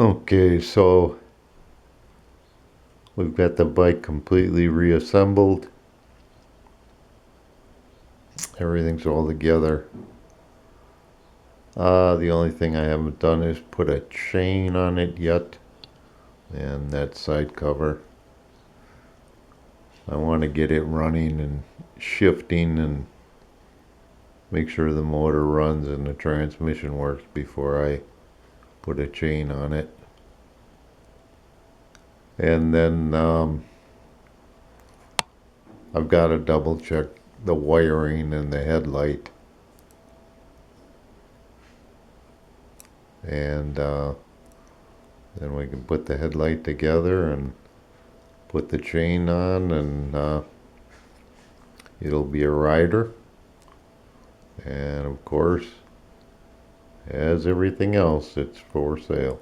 Okay, so we've got the bike completely reassembled. Everything's all together. The only thing I haven't done is put a chain on it yet, and that side cover. I want to get it running and shifting and make sure the motor runs and the transmission works before I put a chain on it. And then I've got to double check the wiring and the headlight. And then we can put the headlight together and put the chain on, and it'll be a rider. And of course, as everything else, it's for sale.